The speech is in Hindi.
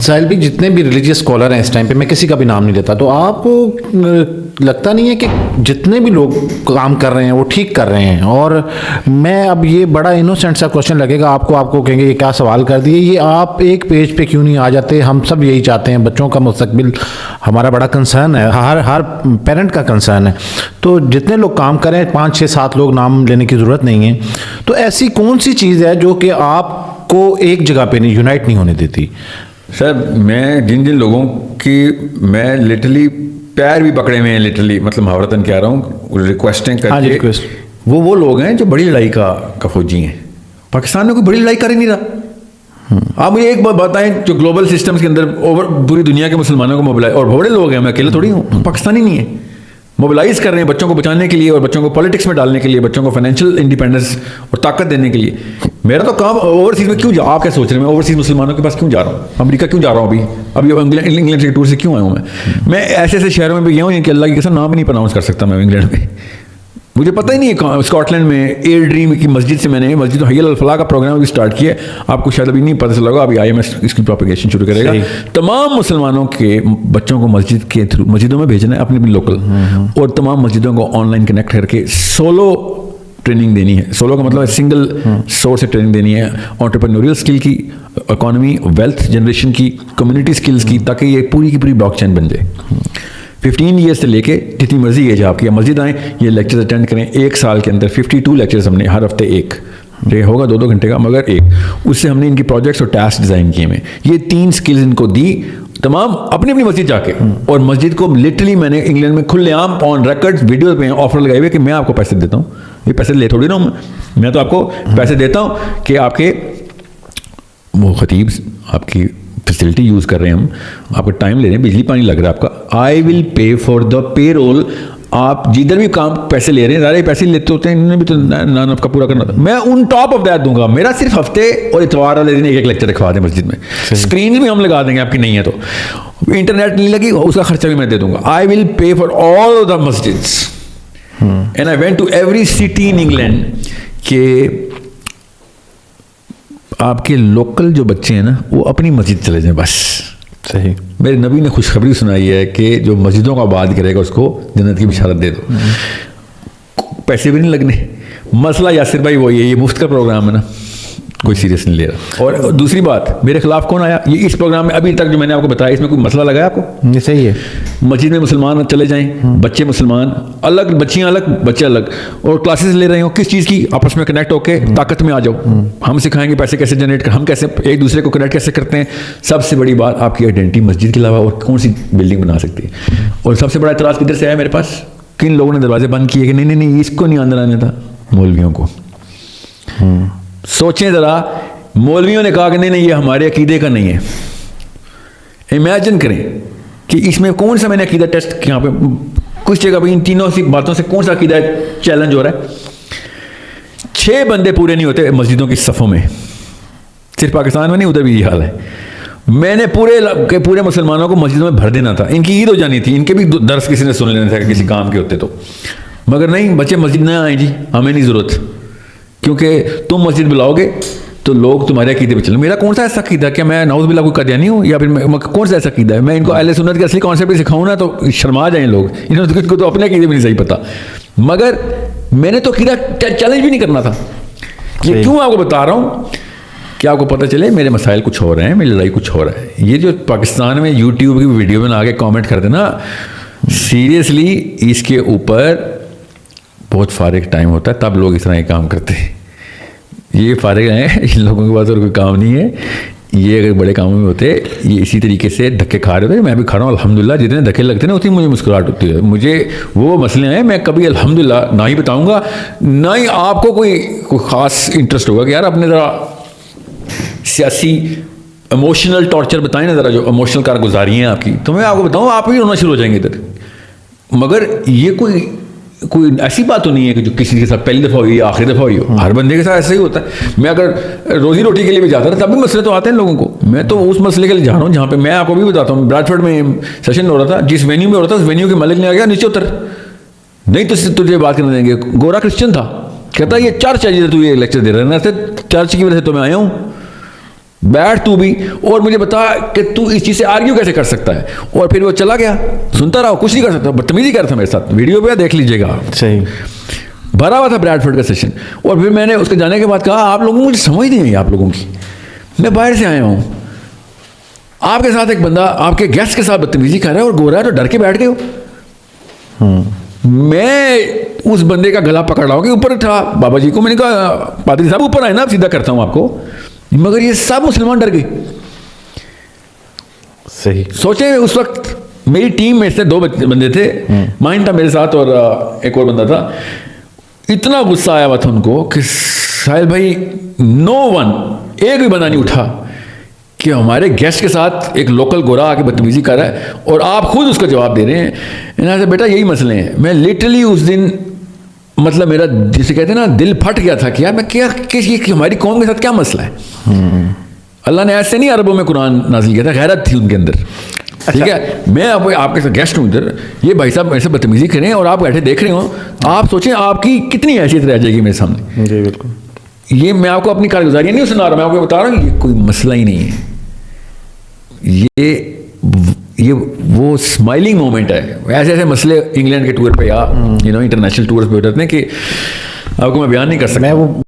साहिल भी जितने भी रिलीजियस स्कॉलर हैं इस टाइम पे, मैं किसी का भी नाम नहीं लेता, तो आपको लगता नहीं है कि जितने भी लोग काम कर रहे हैं वो ठीक कर रहे हैं? और मैं अब ये बड़ा इनोसेंट सा क्वेश्चन लगेगा आपको कहेंगे ये क्या सवाल कर दिए, ये आप एक पेज पे क्यों नहीं आ जाते? हम सब यही चाहते हैं, बच्चों का मुस्तकबिल हमारा बड़ा कंसर्न है, हर पेरेंट का कंसर्न है। तो जितने लोग काम करें, 5 6 7 लोग नाम लेने की ज़रूरत नहीं है, तो ऐसी कौन सी चीज़ है जो कि आपको एक जगह पे नहीं यूनाइट नहीं होने देती? सर मैं जिन लोगों की मैं लिटरली पैर भी पकड़े हुए हैं, लिटरली मतलब मुहावरतन कह रहा हूँ, रिक्वेस्टें करके, वो लोग हैं जो बड़ी लड़ाई का फौजी हैं। पाकिस्तान में कोई बड़ी लड़ाई कर ही नहीं रहा। आप मुझे एक बात बताएं, जो ग्लोबल सिस्टम्स के अंदर पूरी दुनिया के मुसलमानों को मोबिलाइज, और बड़े लोग हैं, मैं अकेले थोड़ी हूँ, पाकिस्तानी नहीं है, मोबिलाइज कर रहे हैं बच्चों को बचाने के लिए और बच्चों को पॉलिटिक्स में डालने के लिए, बच्चों को फाइनेंशियल इंडिपेंडेंस और ताकत देने के लिए। मेरा तो काम ओवरसीज में क्यों आप क्या सोच रहे हैं, मैं ओवरसीज मुसलमानों के पास क्यों जा रहा हूँ, अमेरिका क्यों जा रहा हूँ, अभी इंग्लैंड के टूर से क्यों आया हूँ मैं ऐसे ऐसे शहरों में भी गया हूँ कि अल्लाह की कसम नाम भी नहीं प्रोनाउंस कर सकता मैं इंग्लैंड में, मुझे पता ही नहीं है। स्कॉटलैंड में एयर ड्रीम की मस्जिद से मैंने मस्जिद हय्य अल फलाह का प्रोग्राम भी स्टार्ट किया, आपको शायद अभी नहीं पता चला होगा, अभी IMS इसकी प्रोपेगेशन शुरू करेगा। तमाम मुसलमानों के बच्चों को मस्जिद के थ्रू मस्जिदों में भेजना है, अपनी लोकल, और तमाम मस्जिदों को ऑनलाइन कनेक्ट करके सोलो ट्रेनिंग देनी है। सोलो का मतलब सिंगल सोर्स से ट्रेनिंग देनी है, एंटरप्रेन्योरियल स्किल की, इकोनॉमी वेल्थ जनरेशन की, कम्युनिटी स्किल्स की, ताकि ये पूरी की पूरी ब्लॉकचेन बन जाए। 15 ईयर्स से लेके जितनी मर्जी एज आपकी, मस्जिद आएँ, ये लेक्चर्स अटेंड करें। 1 साल के अंदर 52 लेक्चर्स हमने हर हफ्ते एक, ये होगा 2-2 घंटे का, मगर एक, उससे हमने इनकी प्रोजेक्ट्स और टास्क डिज़ाइन किए हैं। ये 3 स्किल्स इनको दी, तमाम अपनी अपनी मस्जिद जाके, और मस्जिद को लिटरली मैंने इंग्लैंड में खुलेआम ऑन रिकॉर्ड वीडियो पे ऑफर लगाए हुए कि मैं आपको पैसे देता हूँ, ये पैसे ले थोड़ी ना हूँ मैं तो आपको पैसे देता हूँ कि आपके वो खतीब आपकी फैसिलिटी यूज़ कर रहे हैं, हम आपका टाइम ले रहे हैं, बिजली पानी लग रहा है आपका, I will pay for the payroll. आप जिधर भी काम पैसे ले रहे हैं, ज़्यादा पैसे लेते होते हैं, इन्होंने भी तो नान का पूरा करना था, मैं उन टॉप ऑफ दैट दूंगा। मेरा सिर्फ हफ्ते और इतवार वाले दिन एक लेक्चर रखवा दें मस्जिद में, स्क्रीन भी हम लगा देंगे, आपकी नहीं है तो इंटरनेट नहीं लगी, उसका खर्चा भी मैं दे दूंगा। I will pay for all the मस्जिद्स and I went to every city in England के आपके लोकल जो बच्चे हैं ना, वो अपनी मस्जिद चले जाएं बस। सही, मेरे नबी ने खुशखबरी सुनाई है कि जो मस्जिदों का आबाद करेगा उसको जन्नत की बिशारत दे दो, पैसे भी नहीं लगने। मसला यासिर भाई वही है, ये मुफ्त का प्रोग्राम है ना, कोई सीरियस नहीं ले रहा। और दूसरी बात, मेरे खिलाफ कौन आया ये इस प्रोग्राम में अभी तक जो मैंने आपको बताया, इसमें कोई मसला लगा है आपको? ये सही है। मस्जिद में मुसलमान चले जाएं, बच्चे मुसलमान अलग, बच्चियां अलग, बच्चे अलग, और क्लासेस ले रहे हो किस चीज़ की, आपस में कनेक्ट होके ताकत में आ जाओ। हम सिखाएंगे पैसे कैसे जनरेट कर, हम कैसे एक दूसरे को कनेक्ट कैसे करते हैं। सबसे बड़ी बात, आपकी आइडेंटिटी मस्जिद के अलावा और कौन सी बिल्डिंग बना सकती है? और सबसे बड़ा इतराज़ किधर से आया मेरे पास, किन लोगों ने दरवाजे बंद किए कि नहीं नहीं नहीं इसको नहीं अंदर आने था? मौलवियों को। सोचें ज़रा, मौलवियों ने कहा कि नहीं नहीं ये हमारे अकीदे का नहीं है। इमेजिन करें कि इसमें कौन सा मैंने अकीदा टेस्ट यहाँ पे कुछ जगह पे इन तीनों सी बातों से कौन सा अकीदा चैलेंज हो रहा है? 6 बंदे पूरे नहीं होते मस्जिदों की सफ़ों में, सिर्फ पाकिस्तान में नहीं, उधर भी ये हाल है। मैंने पूरे मुसलमानों को मस्जिदों में भर देना था, इनकी ईद हो जानी थी, इनके भी दर्स किसी ने सुन लेना था किसी काम के होते तो, मगर नहीं, बच्चे मस्जिद ना आए जी, हमें नहीं ज़रूरत, क्योंकि तुम मस्जिद बुलाओगे तो लोग तुम्हारे अकीदे पे चले। मेरा कौन सा ऐसा अकीदा, क्या मैं नाउज़ बिल्लाह कोई कादियानी हूँ, या फिर कौन सा ऐसा अकीदा है? मैं इनको अहले सुन्नत के असली कॉन्सेप्ट सिखाऊँ ना तो शर्मा जाएं लोग, इनको तो अपने अकीदे में नहीं सही पता। मगर मैंने तो अकीदा चैलेंज भी नहीं करना था। ये क्यों आपको बता रहा हूँ कि आपको पता चले मेरे मसाइल कुछ हो रहे हैं, मेरी लड़ाई कुछ हो रहा है। ये जो पाकिस्तान में यूट्यूब की वीडियो में आके कॉमेंट करते ना, सीरियसली इसके ऊपर बहुत फारिग टाइम होता है, तब लोग इस तरह के काम करते हैं। ये फारिग हैं, इन लोगों के पास और कोई काम नहीं है। ये अगर बड़े कामों में होते, ये इसी तरीके से धक्के खा रहे थे। मैं भी खा रहा हूँ अल्हम्दुलिल्लाह, जितने धक्के लगते हैं ना उतनी मुझे मुस्कुराहट होती है। मुझे वो मसले हैं, मैं कभी अल्हम्दुलिल्लाह ना ही बताऊँगा, ना ही आपको कोई ख़ास इंटरेस्ट होगा कि यार अपने ज़रा सियासी इमोशनल टॉर्चर बताएं ना, ज़रा जो इमोशनल कारगुजारी हैं आपकी, तो मैं आपको बताऊँ आप भी रोना शुरू हो जाएंगे इधर। मगर ये कोई ऐसी बात तो नहीं है कि जो किसी के साथ पहली दफ़ा हुई या आखिरी दफ़ा हुई हो। हर बंदे के साथ ऐसा ही होता है। मैं अगर रोजी रोटी के लिए भी जाता था तब भी मसले तो आते हैं लोगों को। मैं तो उस मसले के लिए जा रहा हूँ जहाँ पे मैं आपको भी बताता हूँ, ब्रैडफोर्ड में सेशन हो रहा था, जिस वेन्यू में हो रहा था उस वेन्यू के मालिक ने आ गया नीचे उतर, नहीं तो तुझे बात करने देंगे। गोरा क्रिश्चियन था, कहता ये चर्च है जिधर तू ये लेक्चर दे रहा है, चर्च की वजह से तो मैं आया हूँ। बैठ तू भी और मुझे बता कि तू इस चीज़ से आर्ग्यू कैसे कर सकता है। और फिर वो चला गया, सुनता रहा, कुछ नहीं कर सकता, बदतमीजी कर रहा था मेरे साथ, वीडियो पे देख लीजिएगा। सही। भरा हुआ था ब्रैडफोर्ड का सेशन। और फिर मैंने उसके जाने के बाद कहा आप लोगों को मुझे समझ नहीं आई, आप लोगों की, मैं बाहर से आया हूँ, आपके साथ एक बंदा आपके गेस्ट के साथ बदतमीजी कर रहा है और गोरा है तो डर के बैठ गए हो। मैं उस बंदे का गला पकड़ रहा हूँ कि ऊपर था बाबा जी को, मैंने कहा पादरी साहब ऊपर आए ना, सीधा करता हूँ आपको, मगर ये सब मुसलमान डर गए। सही। सोचे उस वक्त मेरी टीम में से 2 बंदे थे, माइन था मेरे साथ और एक और बंदा था। इतना गुस्सा आया हुआ था उनको कि साहिल भाई, नो वन, एक भी बंदा नहीं उठा कि हमारे गेस्ट के साथ एक लोकल गोरा आके बदतमीजी कर रहा है और आप खुद उसका जवाब दे रहे हैं। इन्होंने बेटा यही मसले हैं। मैं लिटरली उस दिन मतलब मेरा जिसे कहते हैं ना दिल फट गया था कि यार मैं क्या कि हमारी कौम के साथ क्या मसला है। अल्लाह ने ऐसे नहीं अरबों में कुरान नाजिल किया था, गैरत थी उनके अंदर। ठीक है, मैं अब आपके साथ गेस्ट हूँ इधर, ये भाई साहब ऐसे बदतमीजी करें और आप बैठे देख रहे हो, आप सोचें आपकी कितनी हैसियत रह जाएगी मेरे सामने। जी बिल्कुल। ये मैं आपको अपनी कारगुजारी नहीं सुना रहा, मैं आपको बता रहा हूँ कि ये कोई मसला ही नहीं है। ये वो स्माइलिंग मोमेंट है। ऐसे ऐसे मसले इंग्लैंड के टूर पे या इंटरनेशनल टूर पे होते हैं कि आपको मैं बयान नहीं कर सकता। मैं वो